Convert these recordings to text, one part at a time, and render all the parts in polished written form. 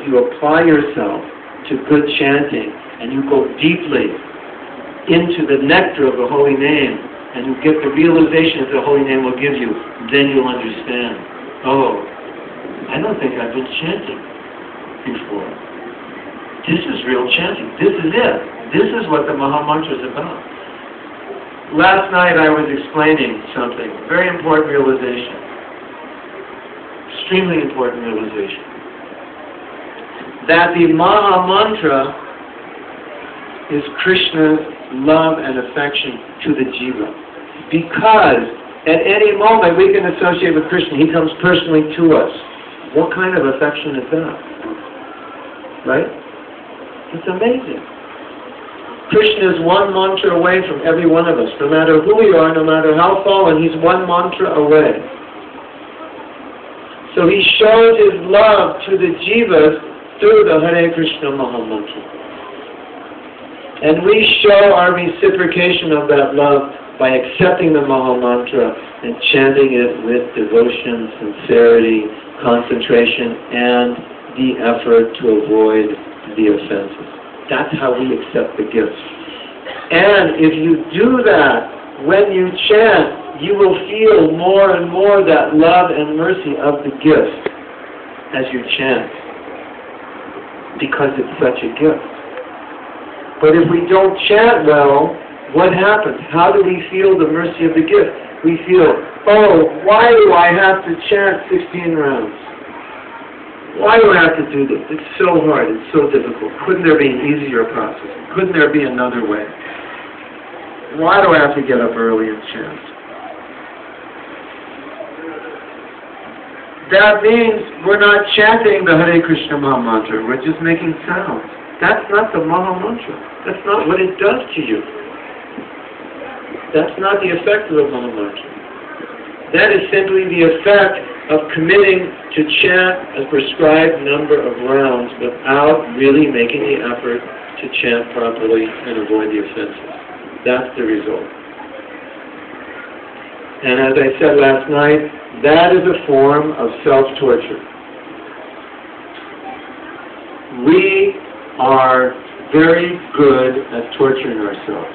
you apply yourself to good chanting, and you go deeply into the nectar of the holy name, and you get the realization that the holy name will give you, then you'll understand, oh, I don't think I've been chanting before. This is real chanting. This is it. This is what the Maha Mantra is about. Last night I was explaining something, very important realization. Extremely important realization. That the Maha Mantra is Krishna's love and affection to the jiva. Because at any moment we can associate with Krishna. He comes personally to us. What kind of affection is that? Right? It's amazing. Krishna is one mantra away from every one of us. No matter who we are, no matter how fallen, he's one mantra away. So he shows his love to the jivas through the Hare Krishna Maha Mantra. And we show our reciprocation of that love by accepting the Maha Mantra and chanting it with devotion, sincerity, concentration, and the effort to avoid the offenses. That's how we accept the gifts. And if you do that, when you chant, you will feel more and more that love and mercy of the gifts as you chant, because it's such a gift. But if we don't chant well, what happens? How do we feel the mercy of the gift? We feel, oh, why do I have to chant 16 rounds? Why do I have to do this? It's so hard. It's so difficult. Couldn't there be an easier process? Couldn't there be another way? Why do I have to get up early and chant? That means we're not chanting the Hare Krishna Maha Mantra. We're just making sounds. That's not the Maha Mantra. That's not what it does to you. That's not the effect of the Maha Mantra. That is simply the effect of committing to chant a prescribed number of rounds without really making the effort to chant properly and avoid the offenses. That's the result. And as I said last night, that is a form of self-torture. We are very good at torturing ourselves.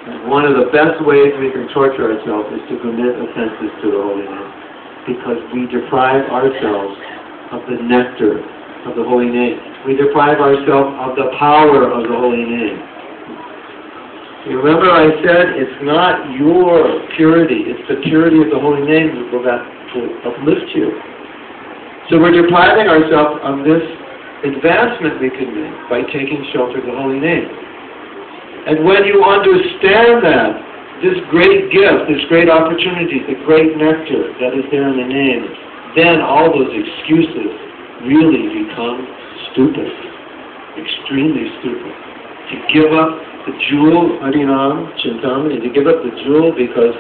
And one of the best ways we can torture ourselves is to commit offenses to the Holy Name, because we deprive ourselves of the nectar of the Holy Name. We deprive ourselves of the power of the Holy Name. You remember I said it's not your purity, it's the purity of the Holy Name that will uplift you. So we're depriving ourselves of this advancement we can make by taking shelter of the Holy Name. And when you understand that, this great gift, this great opportunity, the great nectar that is there in the name, then all those excuses really become stupid, extremely stupid. To give up the jewel, Harinam, Chintamani, to give up the jewel because,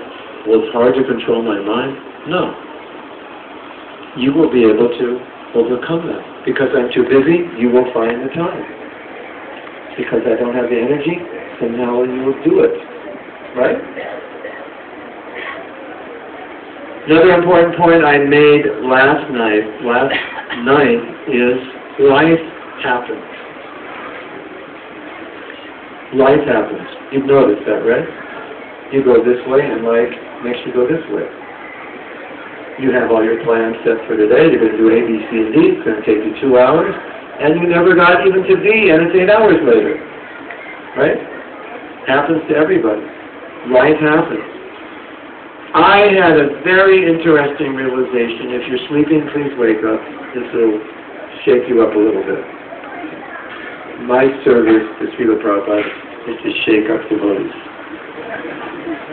well, it's hard to control my mind? No. You will be able to overcome that. Because I'm too busy, you will find the time. Because I don't have the energy, then now you will do it. Right? Another important point I made last night is life happens. Life happens. You've noticed that, right? You go this way and life makes you go this way. You have all your plans set for today. You're going to do A, B, C, and D. It's going to take you 2 hours. And you never got even to D, and it's 8 hours later. Right? Happens to everybody. Life happens. I had a very interesting realization. If you're sleeping, please wake up. This will shake you up a little bit. My service to Srila Prabhupada is to shake up devotees.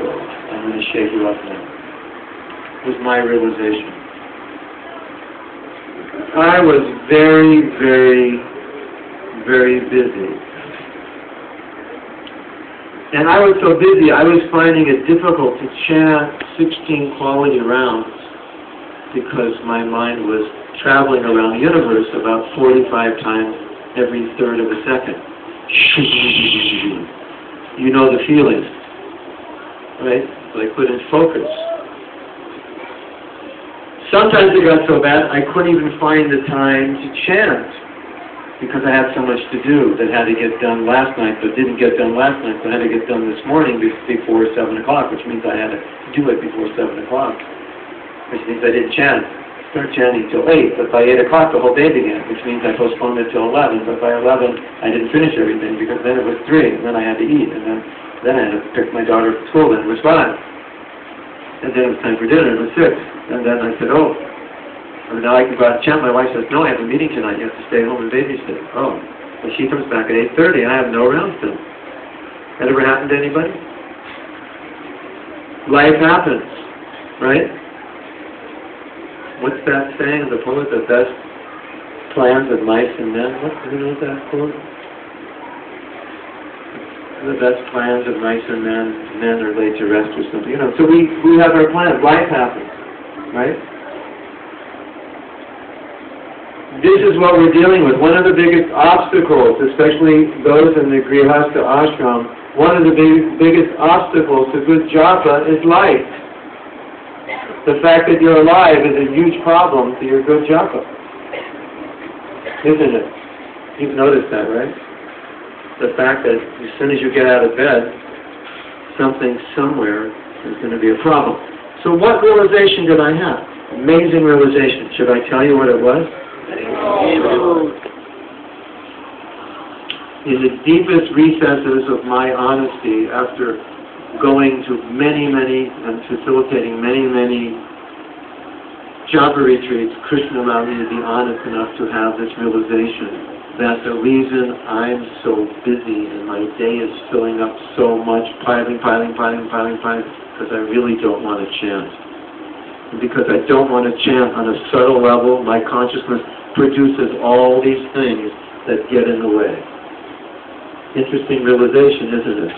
So I'm going to shake you up now. It was my realization. I was very, very, very busy. And I was so busy, I was finding it difficult to chant 16 quality rounds because my mind was traveling around the universe about 45 times every third of a second. You know the feeling, right? So I couldn't focus. Sometimes it got so bad I couldn't even find the time to chant because I had so much to do that had to get done last night, but didn't get done last night, so I had to get done this morning before 7 o'clock, which means I had to do it before 7 o'clock, which means I didn't start chanting till 8, but by 8 o'clock the whole day began, which means I postponed it till 11, but by 11 I didn't finish everything because then it was 3, and then I had to eat, and then I had to pick my daughter up from school, and it was 5. And then it was time for dinner, it was 6. And then I said, oh, now I can go out and chant. My wife says, no, I have a meeting tonight. You have to stay home and babysit. Oh, and she comes back at 8:30 and I have no rounds then. That ever happened to anybody? Life happens, right? What's that saying in the poet? The best plans of mice and men? Do you know that quote? The best plans of mice and men are laid to rest or something. You know, so we have our plans. Life happens, right? This is what we're dealing with. One of the biggest obstacles, especially those in the Grihastha ashram, one of the biggest obstacles to good japa is life. The fact that you're alive is a huge problem to your good japa. Isn't it? You've noticed that, right? The fact that as soon as you get out of bed, something somewhere is going to be a problem. So what realization did I have? Amazing realization. Should I tell you what it was? In the deepest recesses of my honesty, after going to many and facilitating many japa retreats, Krishna allowed me to be honest enough to have this realization that the reason I'm so busy and my day is filling up so much, piling, because I really don't want to chant. And because I don't want to chant on a subtle level, my consciousness produces all these things that get in the way. Interesting realization, isn't it?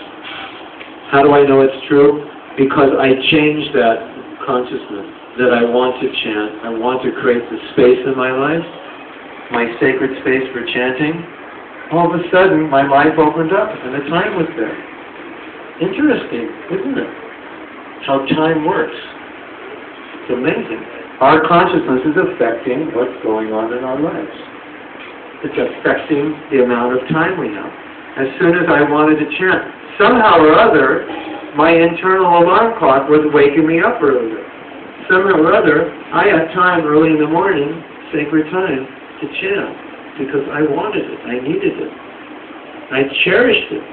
How do I know it's true? Because I changed that consciousness, that I want to chant. I want to create the space in my life, my sacred space for chanting. All of a sudden, my life opened up and the time was there. Interesting, isn't it? How time works. It's amazing. Our consciousness is affecting what's going on in our lives. It's affecting the amount of time we have. As soon as I wanted to chant, somehow or other, my internal alarm clock was waking me up earlier. Somehow or other, I had time early in the morning, sacred time, to chant, because I wanted it, I needed it. I cherished it.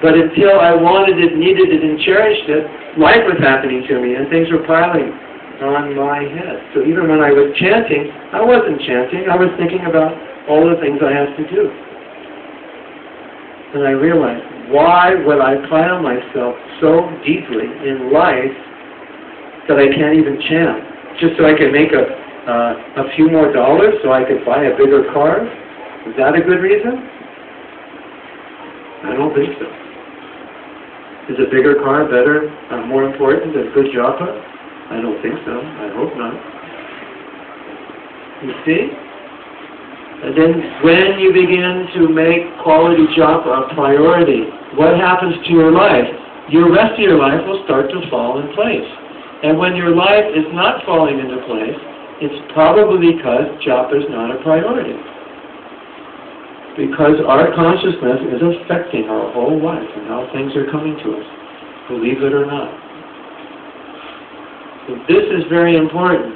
But until I wanted it, needed it, and cherished it, life was happening to me, and things were piling on my head. So even when I was chanting, I wasn't chanting, I was thinking about all the things I have to do. And I realized, why would I pile myself so deeply in life that I can't even chant? Just so I can make a few more dollars, so I could buy a bigger car? Is that a good reason? I don't think so. Is a bigger car better, more important than good japa? I don't think so. I hope not. You see? And then when you begin to make quality japa a priority, what happens to your life? Your rest of your life will start to fall in place. And when your life is not falling into place, it's probably because japa is not a priority. Because our consciousness is affecting our whole life and how things are coming to us, believe it or not. So this is very important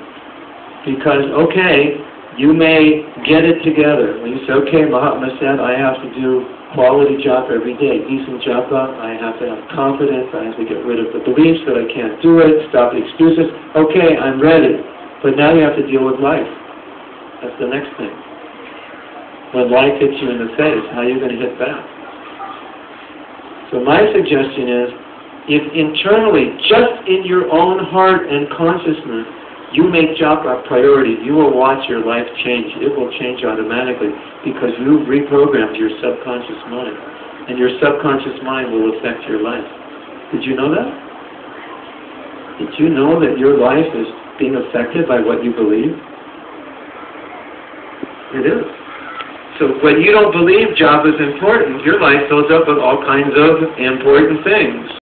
because, okay, you may get it together. When you say, okay, Mahatma said I have to do quality japa every day, decent japa, I have to have confidence, I have to get rid of the beliefs that I can't do it, stop the excuses. Okay, I'm ready. But now you have to deal with life. That's the next thing. When life hits you in the face, how are you going to hit back? So my suggestion is, if internally, just in your own heart and consciousness, you make japa a priority, you will watch your life change. It will change automatically because you've reprogrammed your subconscious mind. And your subconscious mind will affect your life. Did you know that? Did you know that your life is being affected by what you believe? It is. So when you don't believe japa is important, your life fills up with all kinds of important things.